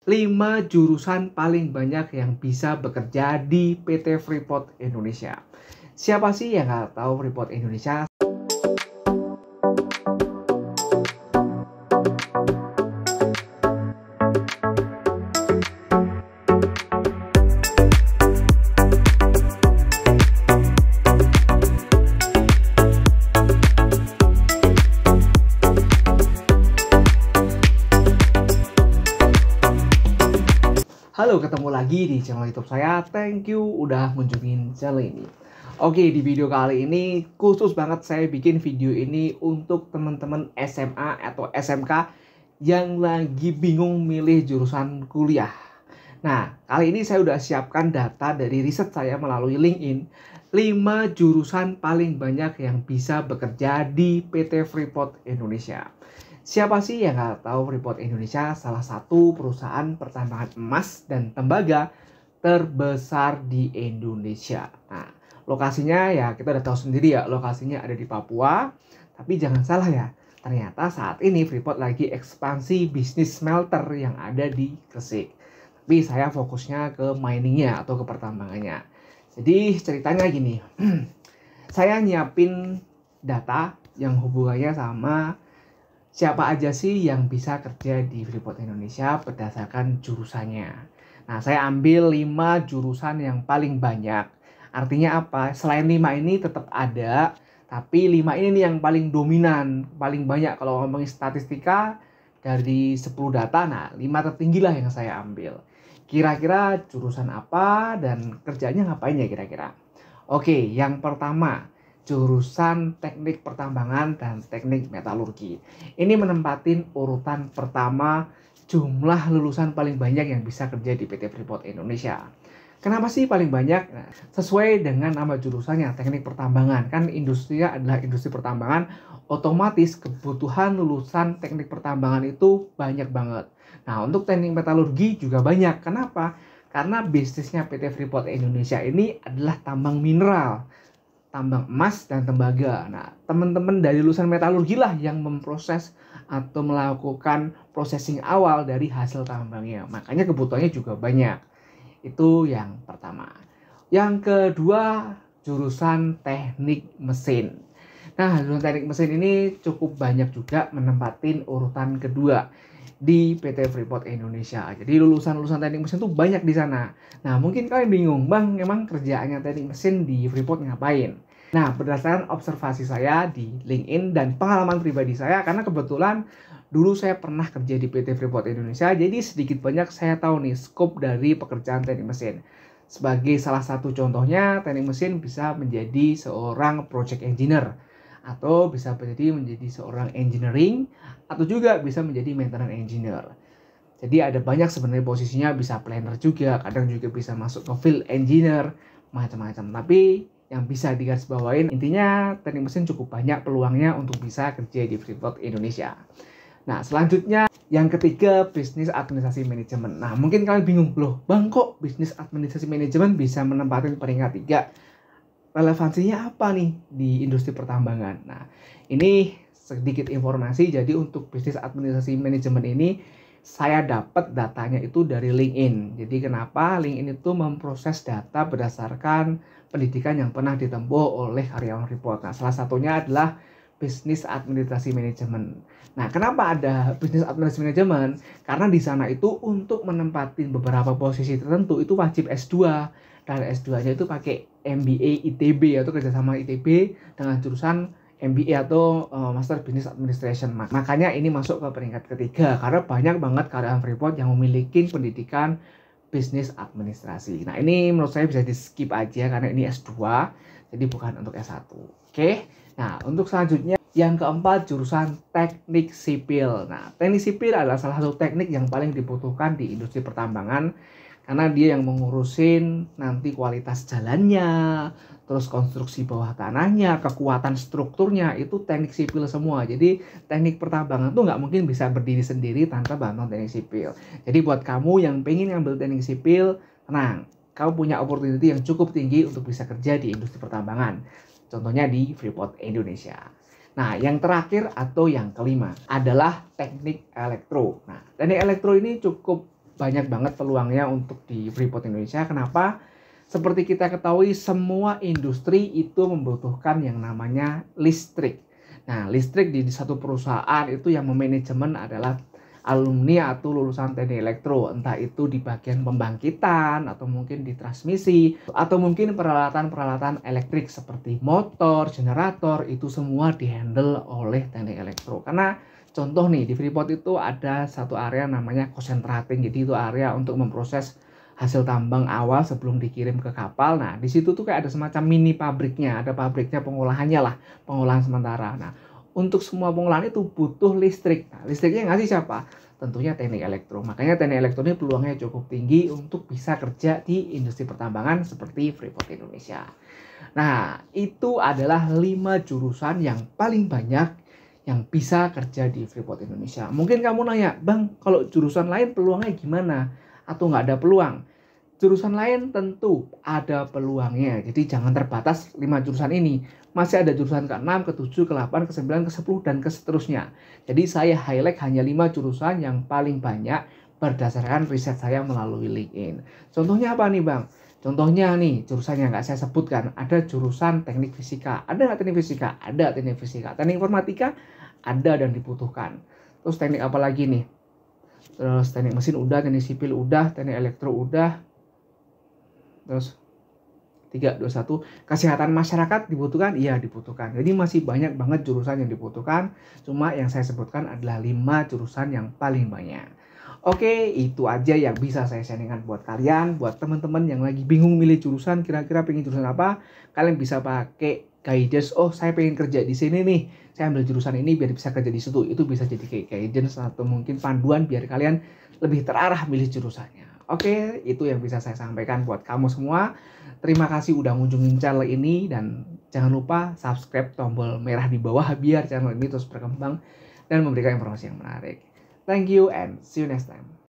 5 jurusan paling banyak yang bisa bekerja di PT Freeport Indonesia. Siapa sih yang nggak tahu Freeport Indonesia? Halo, ketemu lagi di channel YouTube saya. Thank you udah ngunjungin channel ini. Oke, di video kali ini khusus banget saya bikin video ini untuk teman-teman SMA atau SMK yang lagi bingung milih jurusan kuliah. Nah, kali ini saya udah siapkan data dari riset saya melalui LinkedIn 5 jurusan paling banyak yang bisa bekerja di PT Freeport Indonesia. Siapa sih yang nggak tahu Freeport Indonesia, salah satu perusahaan pertambangan emas dan tembaga terbesar di Indonesia. Nah, lokasinya ya kita udah tahu sendiri ya, lokasinya ada di Papua. Tapi jangan salah ya, ternyata saat ini Freeport lagi ekspansi bisnis smelter yang ada di Gresik. Tapi saya fokusnya ke miningnya atau ke pertambangannya. Jadi ceritanya gini, saya nyiapin data yang hubungannya sama siapa aja sih yang bisa kerja di Freeport Indonesia berdasarkan jurusannya. Nah, saya ambil 5 jurusan yang paling banyak. Artinya apa? Selain 5 ini tetap ada, tapi 5 ini nih yang paling dominan, paling banyak. Kalau ngomongin statistika dari 10 data, nah 5 tertinggi lah yang saya ambil. Kira-kira jurusan apa dan kerjanya ngapain ya kira-kira? Oke, yang pertama, jurusan teknik pertambangan dan teknik metalurgi. Ini menempatin urutan pertama jumlah lulusan paling banyak yang bisa kerja di PT Freeport Indonesia. Kenapa sih paling banyak? Nah, sesuai dengan nama jurusannya, teknik pertambangan. Kan industrinya adalah industri pertambangan, otomatis kebutuhan lulusan teknik pertambangan itu banyak banget. Nah, untuk teknik metalurgi juga banyak. Kenapa? Karena bisnisnya PT Freeport Indonesia ini adalah tambang mineral, tambang emas dan tembaga. Nah, teman-teman dari lulusan metalurgi lah yang memproses atau melakukan processing awal dari hasil tambangnya. Makanya kebutuhannya juga banyak. Itu yang pertama. Yang kedua, jurusan teknik mesin. Nah, jurusan teknik mesin ini cukup banyak juga menempatin urutan kedua di PT Freeport Indonesia. Jadi lulusan-lulusan teknik mesin tuh banyak di sana. Nah, mungkin kalian bingung, Bang, emang kerjaannya teknik mesin di Freeport ngapain? Nah, berdasarkan observasi saya di LinkedIn dan pengalaman pribadi saya, karena kebetulan dulu saya pernah kerja di PT Freeport Indonesia, jadi sedikit banyak saya tahu nih skop dari pekerjaan teknik mesin. Sebagai salah satu contohnya, teknik mesin bisa menjadi seorang project engineer, atau bisa menjadi seorang engineering, atau juga bisa menjadi maintenance engineer. Jadi ada banyak sebenarnya posisinya, bisa planner juga, kadang juga bisa masuk ke field engineer, macam-macam. Tapi yang bisa digarisbawahin, intinya teknik mesin cukup banyak peluangnya untuk bisa kerja di Freeport Indonesia. Nah, selanjutnya yang ketiga, bisnis administrasi manajemen. Nah, mungkin kalian bingung, loh Bang, kok bisnis administrasi manajemen bisa menempati peringkat 3? Relevansinya apa nih di industri pertambangan? Nah, ini sedikit informasi. Jadi untuk bisnis administrasi manajemen ini saya dapat datanya itu dari LinkedIn. Jadi kenapa? LinkedIn itu memproses data berdasarkan pendidikan yang pernah ditempuh oleh karyawan Freeport. Nah, salah satunya adalah bisnis administrasi manajemen. Nah, kenapa ada bisnis administrasi manajemen? Karena di sana itu untuk menempati beberapa posisi tertentu itu wajib S2. Dan S2-nya itu pakai MBA ITB atau kerjasama ITB dengan jurusan MBA atau Master Business Administration. Makanya ini masuk ke peringkat ketiga karena banyak banget karyawan Freeport yang memiliki pendidikan bisnis administrasi. Nah, ini menurut saya bisa di skip aja karena ini S2, jadi bukan untuk S1. Oke. Nah, untuk selanjutnya yang keempat, jurusan teknik sipil. Nah, teknik sipil adalah salah satu teknik yang paling dibutuhkan di industri pertambangan karena dia yang mengurusin nanti kualitas jalannya, terus konstruksi bawah tanahnya, kekuatan strukturnya, itu teknik sipil semua. Jadi teknik pertambangan tuh nggak mungkin bisa berdiri sendiri tanpa bantuan teknik sipil. Jadi buat kamu yang pengen ngambil teknik sipil, tenang, kamu punya opportunity yang cukup tinggi untuk bisa kerja di industri pertambangan. Contohnya di Freeport Indonesia. Nah, yang terakhir atau yang kelima adalah teknik elektro. Nah, teknik elektro ini cukup banyak banget peluangnya untuk di Freeport Indonesia. Kenapa? Seperti kita ketahui, semua industri itu membutuhkan yang namanya listrik. Nah, listrik di satu perusahaan itu yang memanajemen adalah alumni atau lulusan teknik elektro, entah itu di bagian pembangkitan atau mungkin di transmisi atau mungkin peralatan-peralatan elektrik seperti motor, generator, itu semua dihandle oleh teknik elektro. Karena contoh nih, di Freeport itu ada satu area namanya concentrating, jadi itu area untuk memproses hasil tambang awal sebelum dikirim ke kapal. Nah, di situ tuh kayak ada semacam mini pabriknya, ada pabriknya pengolahannya lah, pengolahan sementara. Nah, untuk semua pengolahan itu butuh listrik. Nah, listriknya ngasih siapa? Tentunya teknik elektro. Makanya teknik elektro ini peluangnya cukup tinggi untuk bisa kerja di industri pertambangan seperti Freeport Indonesia. Nah, itu adalah 5 jurusan yang paling banyak yang bisa kerja di Freeport Indonesia. Mungkin kamu nanya, Bang, kalau jurusan lain peluangnya gimana? Atau nggak ada peluang? Jurusan lain tentu ada peluangnya, jadi jangan terbatas 5 jurusan ini. Masih ada jurusan ke-6, ke-7, ke-8, ke-9, ke-10, dan ke seterusnya. Jadi saya highlight hanya 5 jurusan yang paling banyak berdasarkan riset saya melalui LinkedIn. Contohnya apa nih Bang? Contohnya nih, jurusan yang nggak saya sebutkan, ada jurusan teknik fisika. Ada nggak teknik fisika? Ada teknik fisika. Teknik informatika? Ada dan dibutuhkan. Terus teknik apa lagi nih? Terus teknik mesin udah, teknik sipil udah, teknik elektro udah. Terus 3, 2, 1, kesehatan masyarakat dibutuhkan? Iya dibutuhkan. Jadi masih banyak banget jurusan yang dibutuhkan. Cuma yang saya sebutkan adalah 5 jurusan yang paling banyak. Oke, itu aja yang bisa saya sharingkan buat kalian. Buat teman-teman yang lagi bingung milih jurusan, kira-kira pengen jurusan apa, kalian bisa pakai guidance. Oh, saya pengen kerja di sini nih, saya ambil jurusan ini biar bisa kerja di situ. Itu bisa jadi kayak guidance atau mungkin panduan biar kalian lebih terarah milih jurusannya. Oke, itu yang bisa saya sampaikan buat kamu semua. Terima kasih udah ngunjungin channel ini, dan jangan lupa subscribe tombol merah di bawah biar channel ini terus berkembang dan memberikan informasi yang menarik. Thank you and see you next time.